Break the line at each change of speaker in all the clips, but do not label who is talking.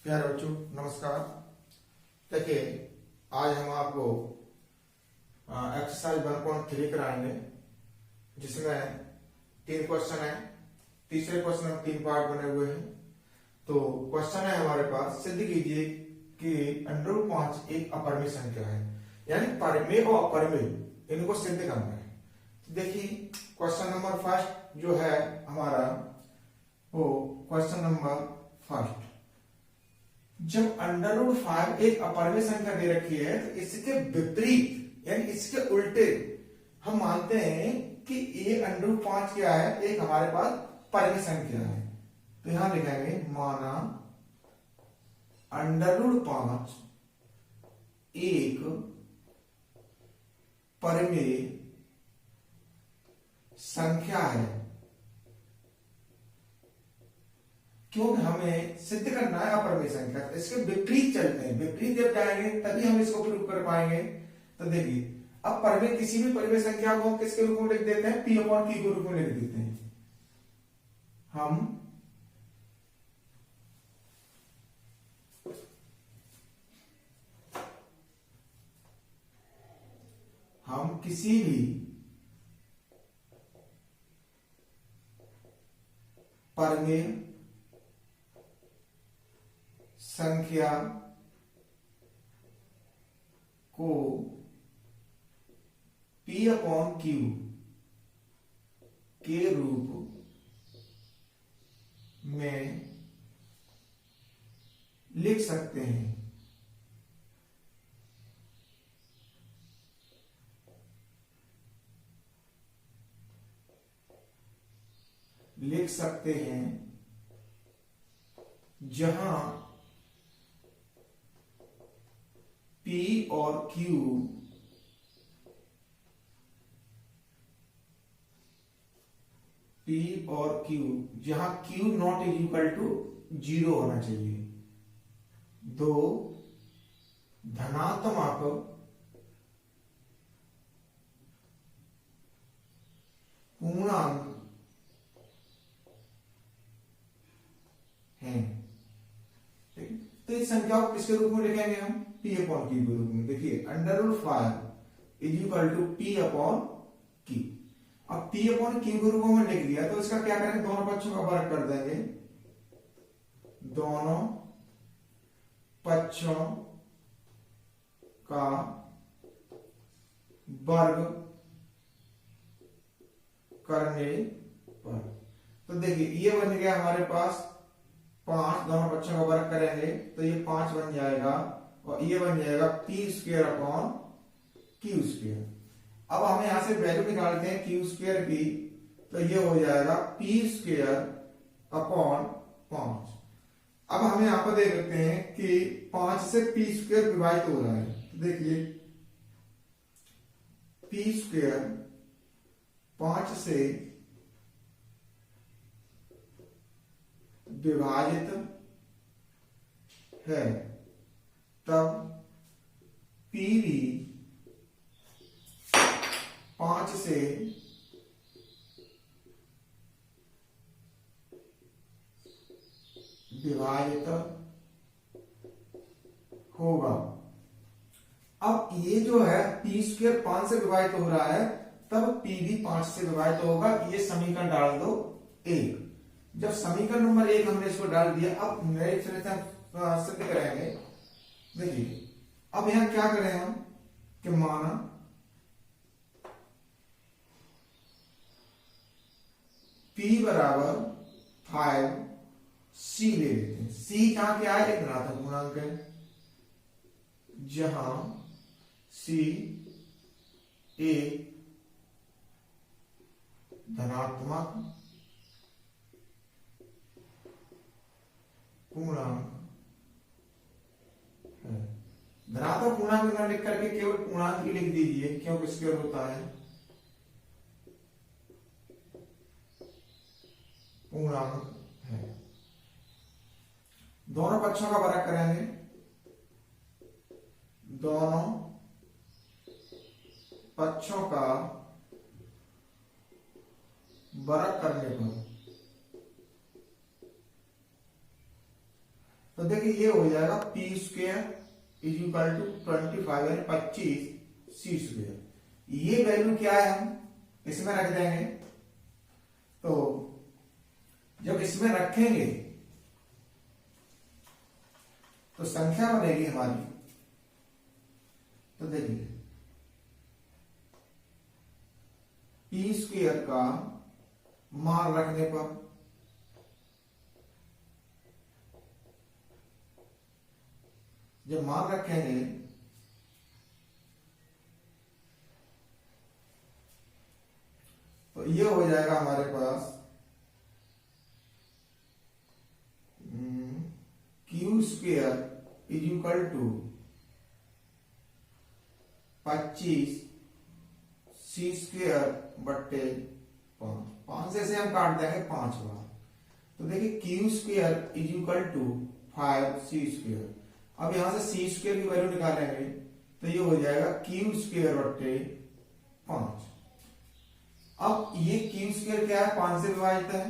प्यारे बच्चों नमस्कार। देखिए आज हम आपको एक्सरसाइज 1.3 कराएंगे जिसमें 3 क्वेश्चन है। तीसरे क्वेश्चन में 3 पार्ट बने हुए हैं। तो क्वेश्चन है हमारे पास, सिद्ध कीजिए कि √5 एक अपरिमेय संख्या है, यानी परिमेय और अपरिमेय इनको सिद्ध करना है। तो देखिए क्वेश्चन नंबर फर्स्ट जो है हमारा, वो क्वेश्चन नंबर फर्स्ट, जब √5 एक अपरिमेय संख्या दे रखी है तो इसके विपरीत यानी इसके उल्टे हम मानते हैं कि ये √5 क्या है, एक हमारे पास परिमेय संख्या है। तो यहां लिखेंगे माना √5 एक परिमेय संख्या है। क्योंकि हमें सिद्ध करना है अपरिमेय संख्या, तो इसके विपरीत चलते हैं। विपरीत जब जाएंगे तभी हम इसको प्रूव कर पाएंगे। तो देखिए अब परिमेय, किसी भी परिमेय संख्या को हम किसके रूप में लिख देते हैं, P/Q के रूप में लिख देते हैं। हम किसी भी परिमेय संख्या को P/Q के रूप में लिख सकते हैं। जहां P और Q जहां Q नॉट इक्वल टू 0 होना चाहिए। दो धनात्मक पूर्णांक हैं। ठीक है, तो इस संख्या को किसके रूप में लिखेंगे हम, P/Q के रूप में। देखिए √5 इक्वल टू P/Q। अब P/Q के रूप में लिख दिया तो इसका क्या करेंगे, दोनों पक्षों का वर्ग कर देंगे। दोनों पक्षों का वर्ग करने पर, तो देखिए ये बन गया हमारे पास 5। दोनों पक्षों का वर्ग करेंगे तो ये 5 बन जाएगा और ये बन जाएगा P²/Q²। अब हम यहां से वैल्यू निकालते हैं Q² की, तो ये हो जाएगा P²/5। अब हम यहां पर देख लेते हैं कि 5 से P² विभाजित हो रहा है। देखिए P² 5 से विभाजित है, तब P भी 5 से विभाजित होगा। अब ये जो है P² 5 से विभाजित हो रहा है, तब P भी 5 से विभाजित होगा। ये समीकरण डाल दो 1। जब समीकरण नंबर 1 हमने इसको डाल दिया, अब नए सिरे से सिद्ध करेंगे। देखिए अब यहां क्या करें हम कि माना P/5 C ले लेते हैं। C कहां क्या है, एक धनात्मक पूर्णांक है, जहां C एक धनात्मक पूर्णांक है। धनात्मक पूर्णांक न लिख करके केवल पूर्णांक ही लिख दीजिए, क्योंकि स्क्वायर होता है पूर्णांक है। दोनों पक्षों का वर्ग करेंगे। दोनों पक्षों का वर्ग करने पर तो देखिए ये हो जाएगा P square is equal to 25 यानी 25 सी स्क्वायर। ये वैल्यू क्या है हम इसमें रख देंगे। तो जब इसमें रखेंगे तो संख्या बनेगी हमारी। तो देखिए पी स्क्वायर का मान रखने पर जब मान रखेंगे तो ये हो जाएगा हमारे पास Q square is equal to 25 C square बट्टे 5 से हम काट देंगे 5 बार। तो देखिए Q square is equal to 5 C square. अब यहां से सी स्क्वायर की वैल्यू निकालेंगे तो ये हो जाएगा क्यू स्क्वायर बट्टे 5। अब ये क्यू स्क्वायर क्या है 5 से विभाजित है।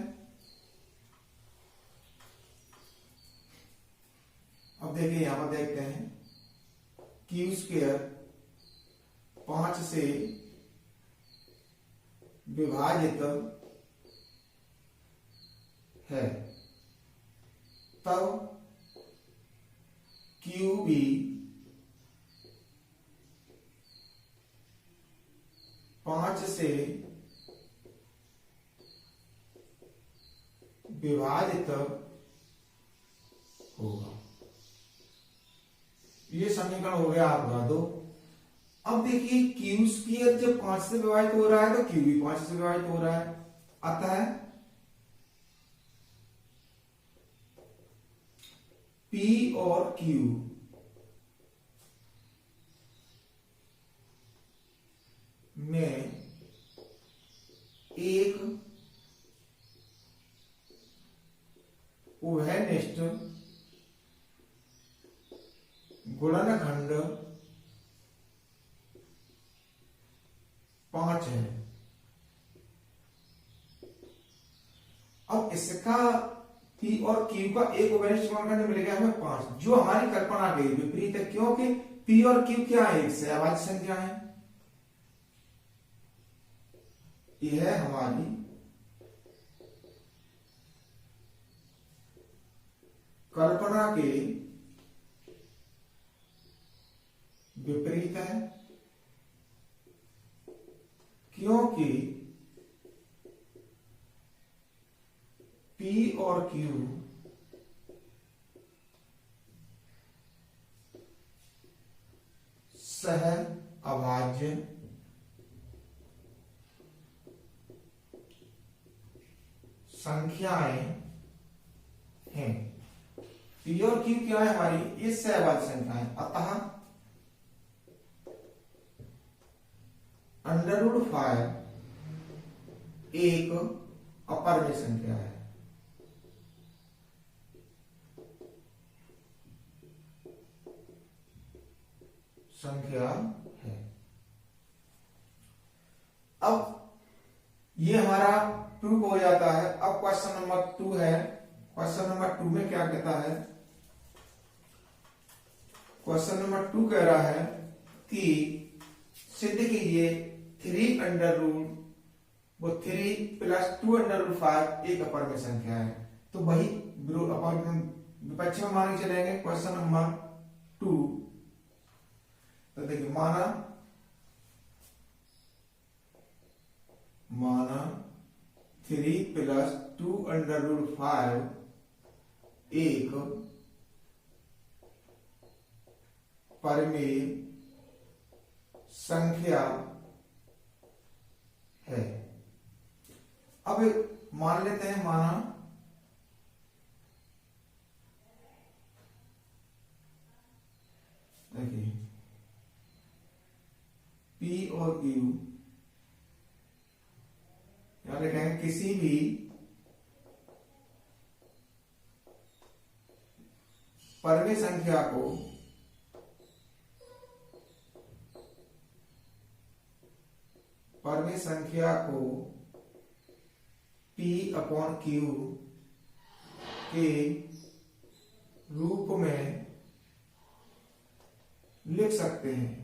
अब देखिए यहां पर देखते हैं क्यू स्क्वायर 5 से विभाजित है तब क्यू बी 5 से विभाजित होगा। ये समीकरण हो गया आपका 2। अब देखिए क्यू स्क्वायर जब 5 से विभाजित हो रहा है तो क्यू भी 5 से विभाजित हो रहा है। अतः पी और क्यू में एक उभयनिष्ठ गुणनखंड 5 है। अब इसका पी और क्यू का एक उभयनिष्ठ गुणनखंड मिल गया हमें 5, जो हमारी कल्पना के विपरीत है, क्योंकि पी और क्यू क्या है, एक सहभाज्य संख्या है। यह हमारी कल्पना के विपरीत है, क्योंकि पी और क्यू सह अभाज्य संख्याएं हैं। पी और क्यू क्या है हमारी, ये सहभाज्य संख्याएं। अतः √5 एक अपरिमेय संख्या है। अब ये हमारा प्रूफ हो जाता है। अब क्वेश्चन नंबर 2 है। क्वेश्चन नंबर 2 में क्या कहता है, क्वेश्चन नंबर 2 कह रहा है कि सिद्ध कीजिए 3 वो 3 + 2√5 एक अपरिमेय संख्या है। तो वही विपक्ष में मान के चलेंगे। क्वेश्चन नंबर 2 तो देखिए माना 3 + 2√5 एक परिमेय संख्या है। अब मान लेते हैं, माना देखिए पी और क्यू या लिखेंगे किसी भी परिमेय संख्या को P/Q के रूप लिख सकते हैं।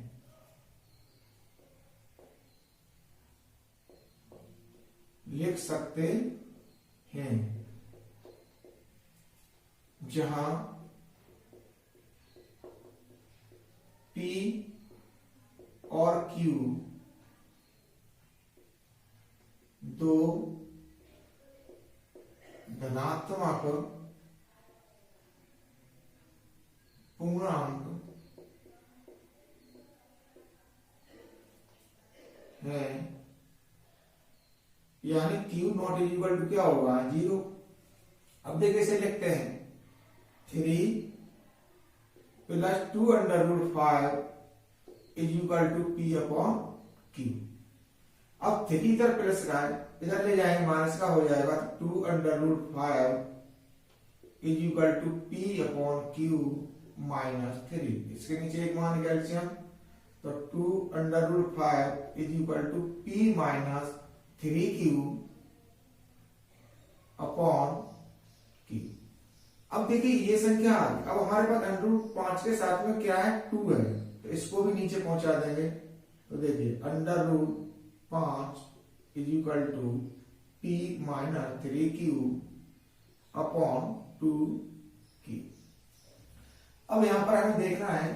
लिख सकते हैं जहां P और Q दो धनात्मक पूर्णांक है, यानी Q नॉट इक्वल टू क्या होगा, 0। अब देखिए इसे लिखते हैं 3 plus 2 under root 5 is equal to P upon Q। अब 3 इधर प्लस का है, इधर ले जाएंगे माइनस का हो जाएगा, 2 under root 5 is equal to P upon Q minus 3। इसके नीचे एक मान कैल्शियम, तो 2 under root 5 is equal to P minus 3Q upon Q। अब देखिए ये संख्या आ गई। अब हमारे पास अंडर रूट 5 के साथ में क्या है, 2 है, तो इसको भी नीचे पहुंचा देंगे। तो देखिए under root 5 is equal to P minus 3Q upon 2Q। अब यहां पर हमें देखना है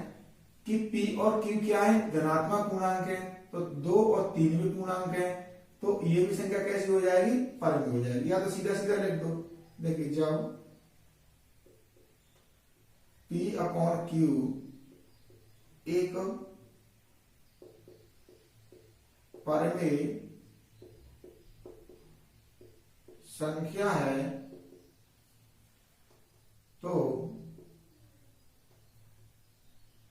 कि P और Q क्या है, धनात्मक पूर्णांक है, तो 2 और 3 भी पूर्णांक है, तो ये भी संख्या कैसी हो जाएगी, परम हो जाएगी। या तो सीधा सीधा लिख दो, देखिए जब P अपॉन Q एक परमेय संख्या है, तो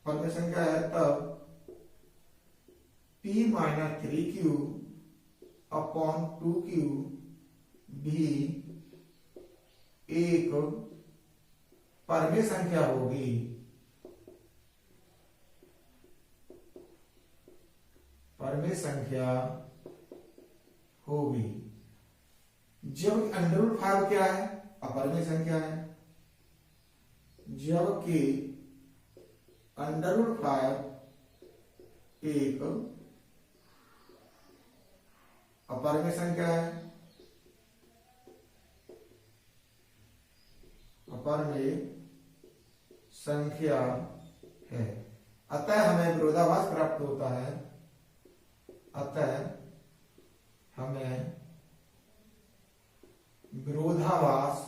परमेय संख्या है तब P minus 3Q upon 2Q भी एक परमेय संख्या होगी। परमेय संख्या होगी जब अंडर रूट 5 क्या है, अपरमेय संख्या है, जबकि अंडर रूट 5 एक अपरमेय संख्या है, अपरमेय संख्या है। अतः हमें विरोधाभास प्राप्त होता है। अतः हमें विरोधाभास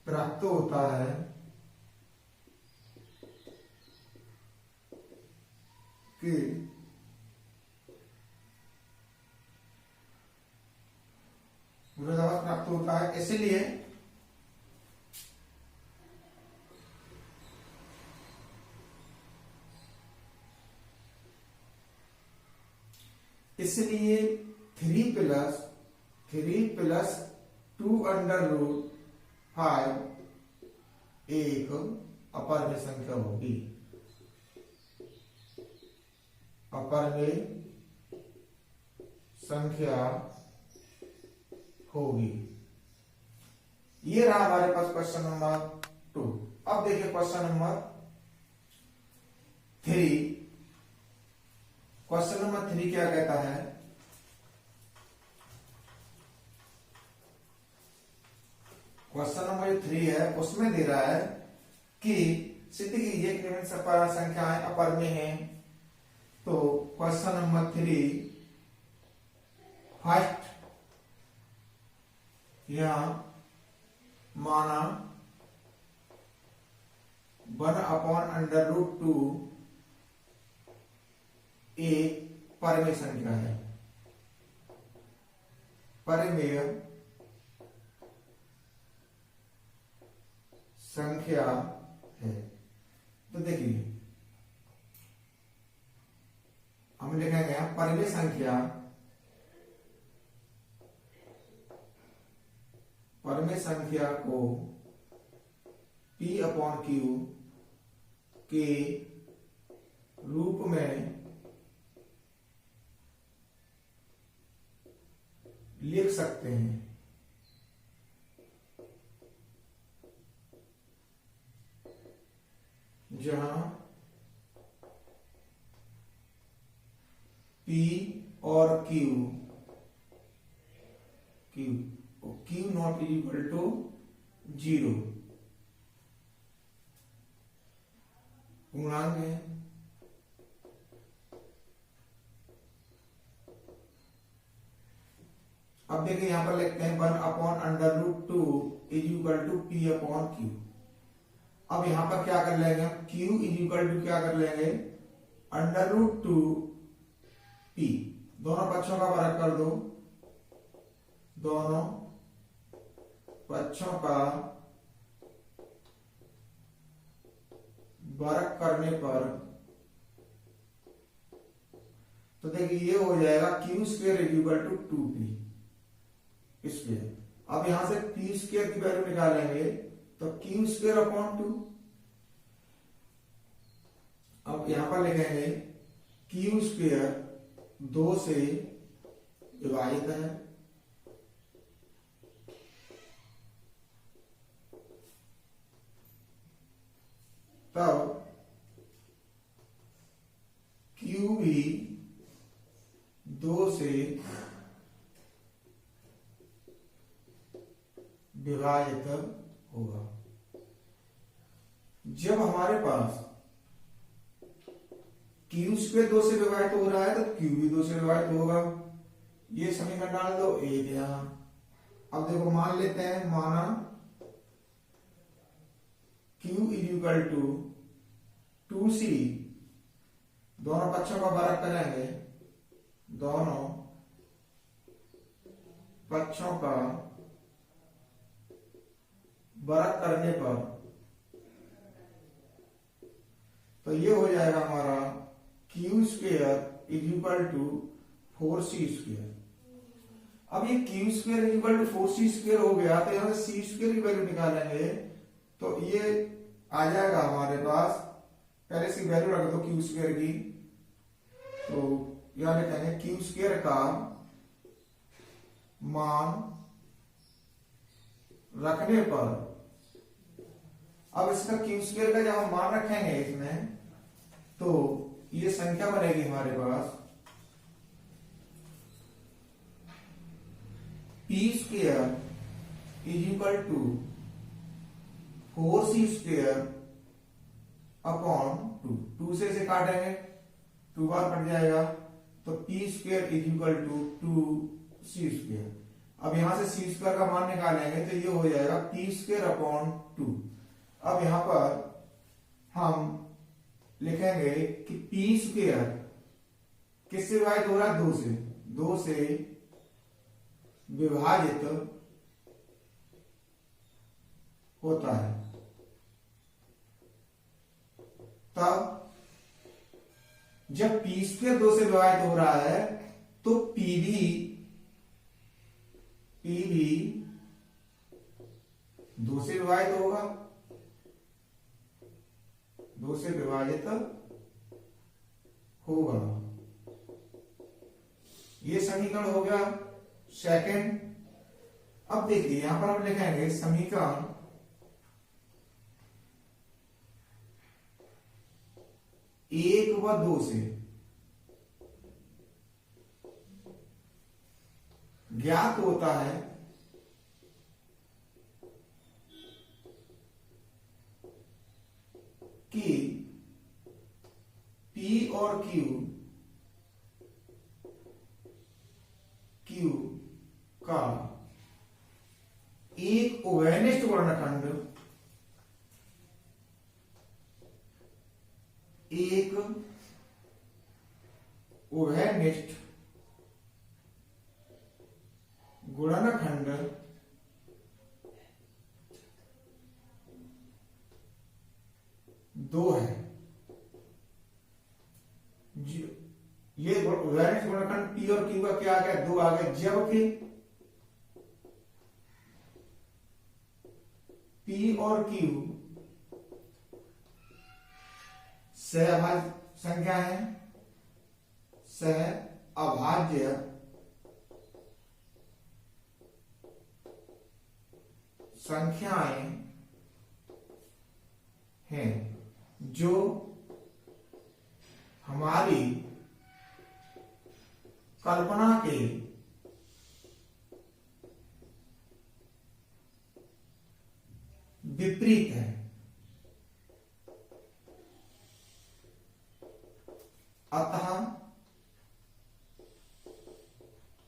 प्राप्त होता है कि विरोधाभास प्राप्त होता है, इसलिए 3 प्लस 2 अंडर रूट 5 एक अपरमेय संख्या होगी। अपरमेय संख्या होगी। ये रहा हमारे पास क्वेश्चन नंबर 2। अब देखिए क्वेश्चन नंबर 3। क्वेश्चन नंबर 3 क्या कहता है, क्वेश्चन नंबर 3 है, उसमें दे रहा है कि सिद्ध कीजिए कि निम्न संख्याएं अपरमेय हैं। तो क्वेश्चन नंबर 3 फर्स्ट यहां माना 1 अपॉन अंडर रूट 2 एक परमेय संख्या है, परमेय संख्या है। तो देखिए हम लिखेंगे परमेय संख्या, परमेय संख्या को P अपॉन Q के रूप में लिख सकते हैं। जहां P और Q नॉट इक्वल टू 0 पूर्णांक है। अब देखिए यहां पर लिखते हैं 1/√2 is equal to P upon Q। अब यहां पर क्या कर लेंगे, Q इज इक्वल टू क्या कर लेंगे, √2 P। दोनों पक्षों का वर्ग कर दो, दोनों पक्षों का वर्ग करने पर तो देखिए ये हो जाएगा Q square is equal to 2P square. अब यहां से P स्क्वायर की वैल्यू निकालेंगे तो Q स्क्वायर अपॉन 2। अब यहां पर लिखेंगे Q स्क्वायर 2 से विभाजित है, तब Q भी 2 से विभाजित होगा। जब हमारे पास Q स्क्वायर 2 से विभाजित हो रहा है तो Q भी 2 से विभाजित होगा। ये समीकरण डाल दो एक यहां। अब देखो मान लेते हैं, माना Q is equal to 2C, दोनों पक्षों का वर्ग करेंगे, दोनों पक्षों का वर्ग करने पर तो ये हो जाएगा हमारा Q square is equal to 4C square. अब ये Q square is equal to 4C square हो गया तो यहां से C स्क्वायर की वैल्यू निकालेंगे तो ये आ जाएगा हमारे पास, पहले इसकी वैल्यू रख दो Q स्क्वायर की, तो यहां लिखेंगे Q स्क्वायर का मान रखने पर, अब इसका Q स्क्वायर का जब हम मान रखेंगे इसमें तो ये संख्या बनेगी हमारे पास P square is equal to 4C square upon 2 से इसे काटेंगे, 2 बार कट जाएगा तो P square is equal to 2C square. अब यहां से C स्क्वायर का मान निकालेंगे तो ये हो जाएगा P स्क्वायर अपॉन 2। अब यहां पर हम लिखेंगे कि P स्क्वायर किससे विभाजित हो रहा है, 2 से विभाजित होता है। तब जब P स्क्वायर 2 से विभाजित हो रहा है तो P भी 2 से विभाजित होगा, 2 से विभाजित होगा। ये समीकरण हो गया सेकंड। अब देखिए यहां पर हम लिखेंगे समीकरण 1 व 2 से ज्ञात होता है कि P और Q का एक उभयनिष्ठ वर्णखंड गुणनखंड दो है। ये उदाहरण गुणनखंड P और Q का क्या आ गया, 2 आ गया, जबकि P और Q सहअभाज्य संख्या है, सहअभाज्य संख्याएं हैं जो हमारी कल्पना के विपरीत है, अतः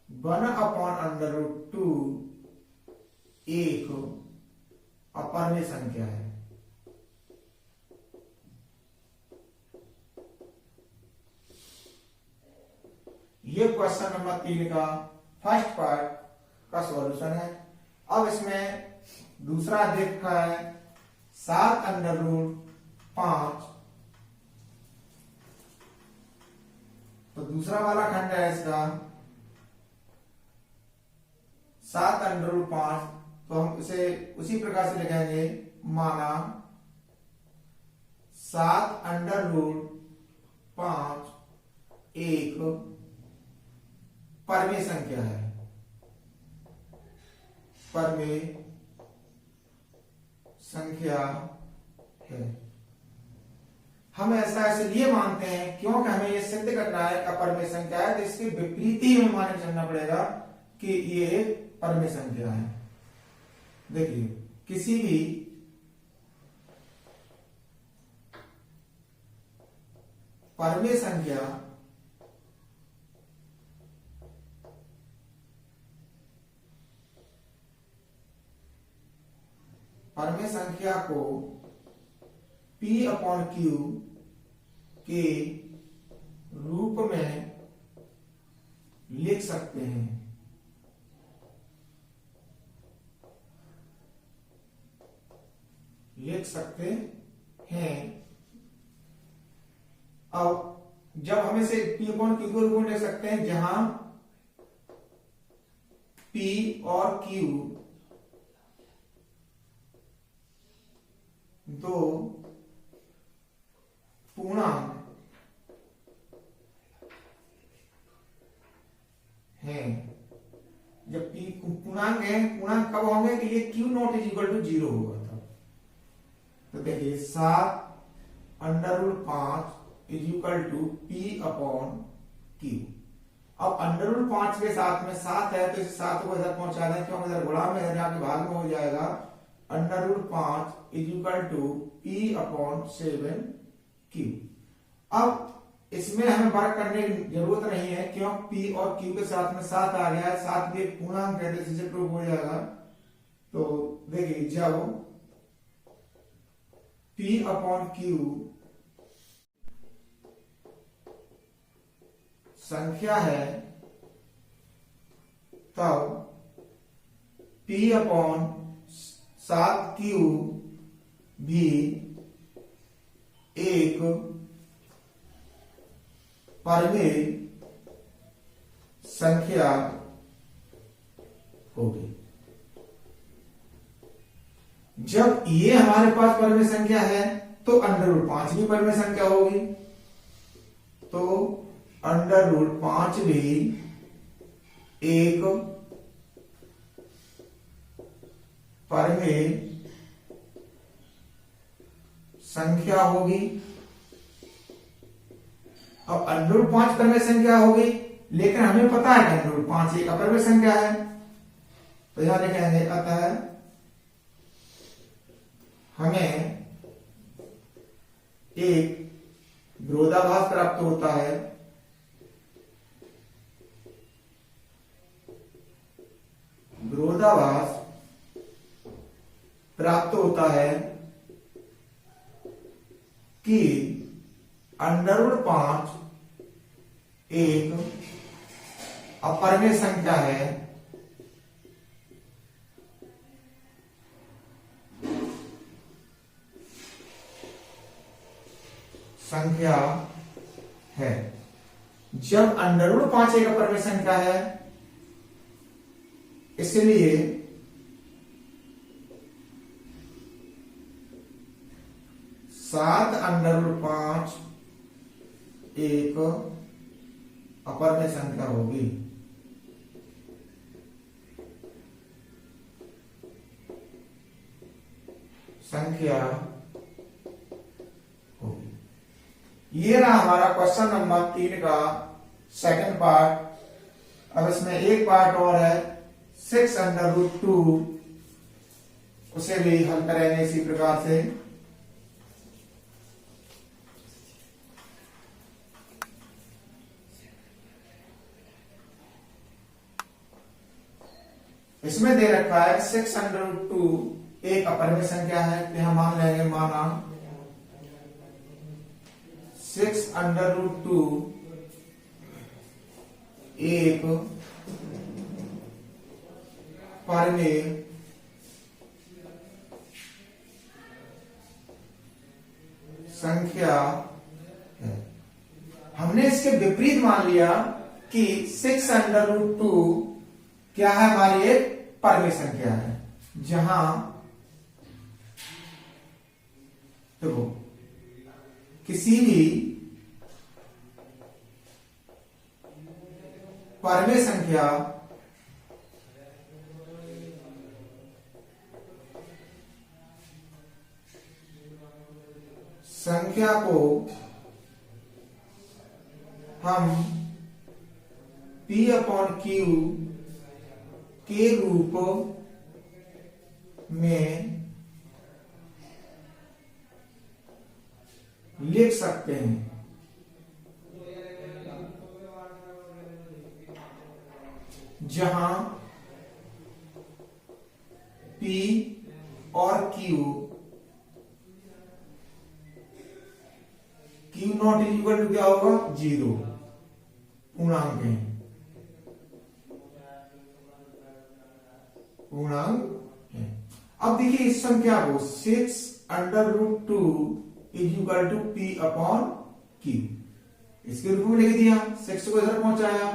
1/√2 एक अपरिमेय संख्या है। ये क्वेश्चन नंबर 3 का फर्स्ट पार्ट का सॉल्यूशन है। अब इसमें दूसरा देखा है 7/5। तो दूसरा वाला खंड है इसका 7/5। तो हम इसे उसी प्रकार से लिखेंगे, माना 7/5 एक परिमेय संख्या है, परिमेय संख्या है। हम ऐसा इसलिए मानते हैं क्योंकि हमें यह सिद्ध करना है कि अपरिमेय संख्या है, तो इसके विपरीत ही हमें मान के चलना पड़ेगा कि ये एक परिमेय संख्या है। देखिए, किसी भी परिमेय संख्या को P/Q के रूप में लिख सकते हैं। अब जब हम इसे P/Q के रूप में लिख सकते हैं, जहां P और Q दो पूर्णांक हैं। जब P पूर्णांक है, पूर्णांक कब होंगे कि ये Q≠0 होगा तब। तो देखिए 7/5 P/Q। अब √5 के साथ में 7 है, तो इस 7 को इधर पहुंचा दें, क्योंकि इधर गुणा में इधर आके भाग में हो जाएगा। √5 P/7Q। अब इसमें हमें वर्क करने की जरूरत नहीं है, क्यों P और Q के साथ में 7 आ गया है। 7 भी एक पूर्णांक है, तो इसे प्रूव हो जाएगा। तो देखिए, जब P/Q संख्या है, तब P/7Q भी एक परिमेय संख्या होगी। जब ये हमारे पास परिमेय संख्या है, तो √5 भी परिमेय संख्या होगी। तो √5 भी एक परिमेय संख्या होगी। अब √5 परिमेय संख्या होगी, लेकिन हमें पता है कि √5 एक अपरिमेय संख्या है। तो यहां लिखेंगे, अतः हमें एक विरोधाभास प्राप्त होता है। विरोधाभास प्राप्त होता है कि √5 एक अपरिमेय संख्या है, जब √5 एक अपरिमेय संख्या है, इसलिए √5 एक अपरिमेय संख्या होगी। संख्या होगी। ये रहा हमारा क्वेश्चन नंबर 3 का सेकंड पार्ट। अब इसमें एक पार्ट और है 6√2, उसे भी हल करेंगे इसी प्रकार से। इसमें दे रखा है 6√2 एक अपरिमेय संख्या है, तो यहां मान लेंगे माना 6√2 एक परिमेय संख्या है। हमने इसके विपरीत मान लिया कि 6√2 क्या है, हमारी एक परिमेय संख्या है, जहां देखो किसी भी परिमेय संख्या को हम P/Q के रूप में लिख सकते हैं, जहां P और Q नॉट इक्वल टू क्या होगा, 0, पूर्णांक है, पूर्णांक है। अब देखिए इस संख्या को 6√2 इज इक्वल टू P/Q इसके रूप में लिख दिया, 6 को इधर पहुंचाया,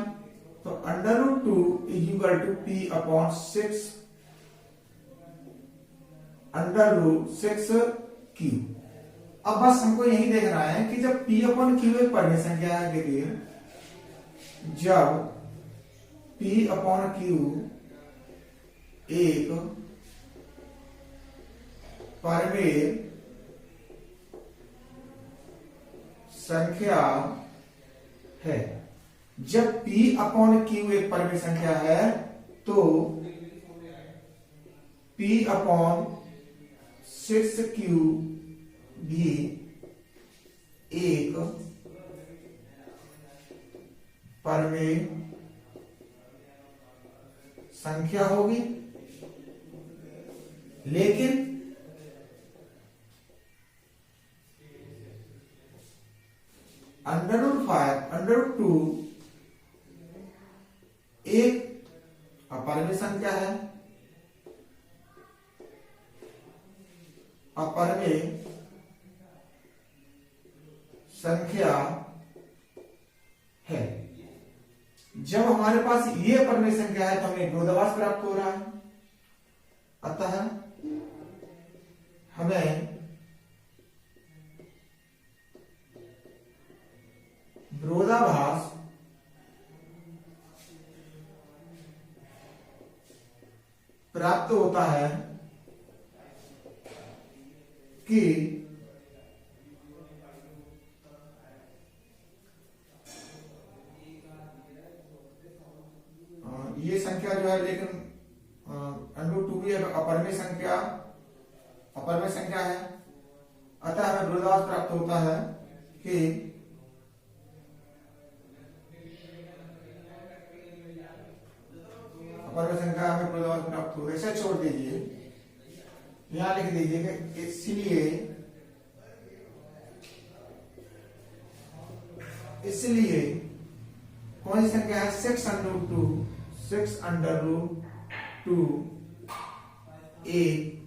तो √2 इज इक्वल टू P/6 अब बस हमको यही देखना है कि जब P/Q एक परिमेय संख्या है, देखिए जब P/Q एक परिमेय संख्या है, जब P/Q एक परिमेय संख्या है तो P/6Q भी एक परिमेय संख्या होगी। लेकिन √2 एक अपरिमेय संख्या है, अपरिमेय संख्या है। जब हमारे पास ये अपरिमेय संख्या है तो हमें विरोधाभास प्राप्त हो रहा है, अतः हमें विरोधाभास प्राप्त होता है कि ये संख्या जो है, लेकिन √2 भी अपरिमेय संख्या है, अतः हमें विरोधाभास प्राप्त होता है कि अपरिमेय संख्या हमें विरोधाभास प्राप्त होता है। इसे छोड़ दीजिए, यहां लिख दीजिए कि इसलिए कौन सी संख्या है, 6√2 एक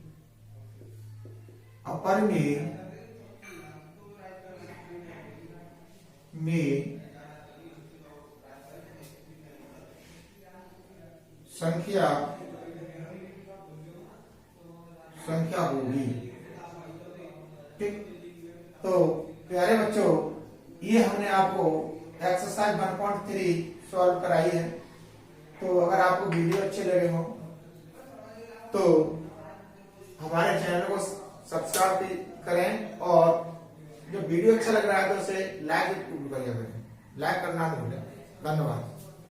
अपरिमेय में संख्या होगी। ठीक, तो प्यारे बच्चों, ये हमने आपको एक्सरसाइज 1.3 सॉल्व कराई है। तो अगर आपको वीडियो अच्छे लगे हो तो हमारे चैनल को सब्सक्राइब करें और जो वीडियो अच्छा लग रहा है तो उसे लाइक करिए, लाइक करना न भूलें। धन्यवाद।